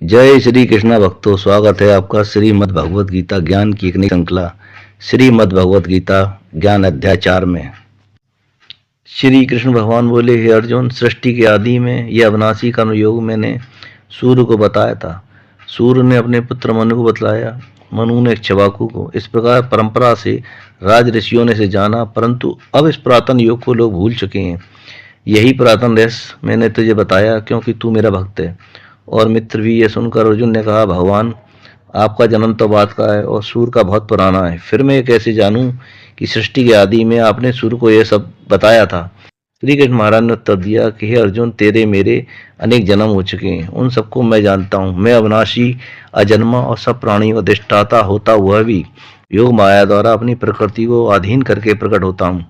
जय श्री कृष्णा भक्तों, स्वागत है आपका श्रीमद् भगवत गीता ज्ञान की एक नई श्रृंखला श्रीमद् भगवत गीता ज्ञान अध्याय 4 में। श्री कृष्ण भगवान बोले, हे अर्जुन, सृष्टि के आदि में यह अविनाशी कर्म योग मैंने सूर्य को बताया था। सूर्य ने अपने पुत्र मनु को बतलाया, मनु ने इक्ष्वाकु को। इस प्रकार परंपरा से राज ऋषियों ने इसे जाना, परंतु अब इस पुरातन योग को लोग भूल चुके हैं। यही पुरातन रहस्य मैंने तुझे बताया, क्योंकि तू मेरा भक्त है। और मित्र भी ये सुनकर अर्जुन ने कहा, भगवान, आपका जन्म तो बाद का है और सूर्य का बहुत पुराना है, फिर मैं कैसे जानूं कि सृष्टि के आदि में आपने सूर्य को यह सब बताया था। श्री कृष्ण महाराज ने उत्तर दिया कि हे अर्जुन, तेरे मेरे अनेक जन्म हो चुके हैं, उन सबको मैं जानता हूँ। मैं अविनाशी, अजन्मा और सब प्राणियों का अधिष्ठाता होता हुआ भी योग माया द्वारा अपनी प्रकृति को अधीन करके प्रकट होता हूँ।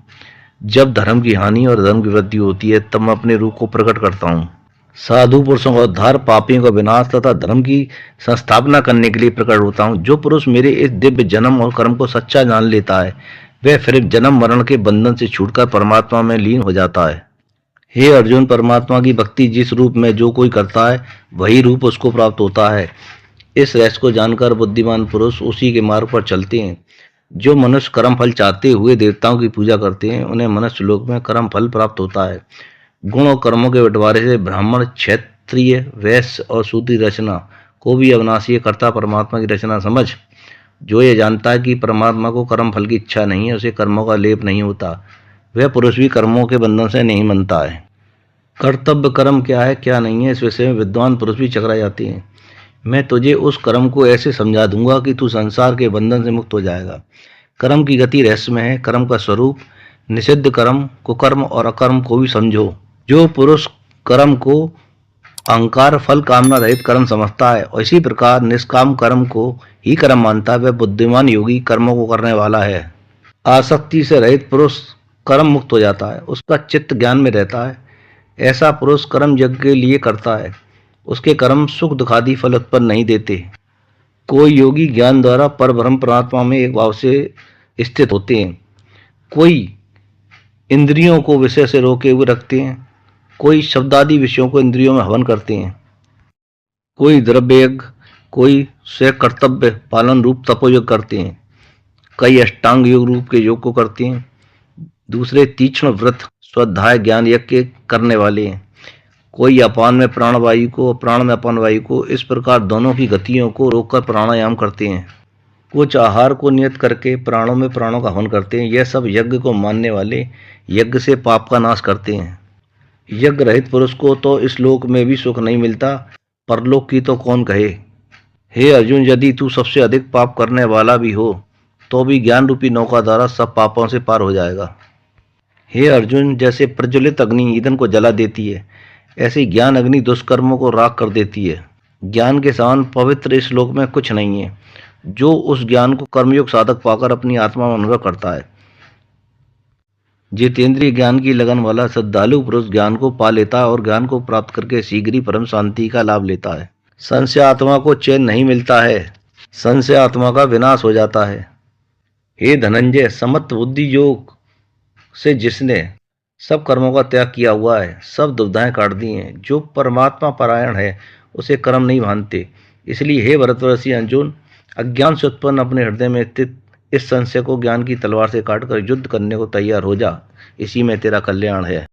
जब धर्म की हानि और धर्म की वृद्धि होती है, तब मैं अपने रूप को प्रकट करता हूँ। साधु पुरुषों का उद्धार, पापियों का विनाश तथा धर्म की संस्थापना करने के लिए प्रकट होता हूँ। जो पुरुष मेरे इस दिव्य जन्म और कर्म को सच्चा जान लेता है, वह फिर जन्म मरण के बंधन से छूटकर परमात्मा में लीन हो जाता है। हे अर्जुन, परमात्मा की भक्ति जिस रूप में जो कोई करता है, वही रूप उसको प्राप्त होता है। इस रहस्य को जानकर बुद्धिमान पुरुष उसी के मार्ग पर चलते हैं। जो मनुष्य कर्म फल चाहते हुए देवताओं की पूजा करते हैं, उन्हें मनुष्य लोक में कर्म फल प्राप्त होता है। गुण और कर्मों के बंटवारे से ब्राह्मण, क्षत्रिय, वैश्य और शूद्र रचना को भी अविनाशी कर्ता परमात्मा की रचना समझ। जो ये जानता है कि परमात्मा को कर्म फल की इच्छा नहीं है, उसे कर्मों का लेप नहीं होता, वह पुरुष भी कर्मों के बंधन से नहीं बनता है। कर्तव्य कर्म क्या है क्या नहीं है, इस विषय में विद्वान पुरुष भी चकरा जाते हैं। मैं तुझे उस कर्म को ऐसे समझा दूंगा कि तू संसार के बंधन से मुक्त हो जाएगा। कर्म की गति रहस्य में है, कर्म का स्वरूप, निषिद्ध कर्म, कुकर्म और अकर्म को भी समझो। जो पुरुष कर्म को अहंकार फल कामना रहित कर्म समझता है और इसी प्रकार निष्काम कर्म को ही कर्म मानता है, वह बुद्धिमान योगी कर्मों को करने वाला है। आसक्ति से रहित पुरुष कर्म मुक्त हो जाता है, उसका चित्त ज्ञान में रहता है। ऐसा पुरुष कर्म यज्ञ के लिए करता है, उसके कर्म सुख दुखादि फल उत्पन्न नहीं देते। कोई योगी ज्ञान द्वारा परब्रह्म परमात्मा में एक भाव से स्थित होते हैं, कोई इंद्रियों को विषय से रोके हुए रखते हैं, कोई शब्दादि विषयों को इंद्रियों में हवन करते हैं, कोई द्रव्य यज्ञ, कोई स्व कर्तव्य पालन रूप तपोयज्ञ करते हैं, कई अष्टांग योग रूप के योग को करते हैं, दूसरे तीक्ष्ण व्रत स्वाध्याय ज्ञान यज्ञ के करने वाले हैं, कोई अपान में प्राणवायु को और प्राण में अपान वायु को, इस प्रकार दोनों की गतियों को रोककर प्राणायाम करते हैं। कुछ आहार को नियत करके प्राणों में प्राणों का हवन करते हैं। यह सब यज्ञ को मानने वाले यज्ञ से पाप का नाश करते हैं। यज्ञ रहित पुरुष को तो इस लोक में भी सुख नहीं मिलता, परलोक की तो कौन कहे। हे अर्जुन, यदि तू सबसे अधिक पाप करने वाला भी हो, तो भी ज्ञान रूपी नौका द्वारा सब पापों से पार हो जाएगा। हे अर्जुन, जैसे प्रज्वलित अग्नि ईंधन को जला देती है, ऐसी ज्ञान अग्नि दुष्कर्मों को राख कर देती है। ज्ञान के समान पवित्र इस लोक में कुछ नहीं है। जो उस ज्ञान को कर्मयोग साधक पाकर अपनी आत्मा में अनुभव करता है, जितेंद्रिय ज्ञान की लगन वाला श्रद्धालु पुरुष ज्ञान को पा लेता है और ज्ञान को प्राप्त करके शीघ्र ही परम शांति का लाभ लेता है। संशय आत्मा को चैन नहीं मिलता है, संशय आत्मा का विनाश हो जाता है। हे धनंजय, समत्व बुद्धि योग से जिसने सब कर्मों का त्याग किया हुआ है, सब दुविधाएं काट दी हैं, जो परमात्मा परायण है, उसे कर्म नहीं भानते। इसलिए हे भरतवर्षी अर्जुन, अज्ञान से उत्पन्न अपने हृदय में स्थित इस संशय को ज्ञान की तलवार से काटकर युद्ध करने को तैयार हो जा। इसी में तेरा कल्याण है।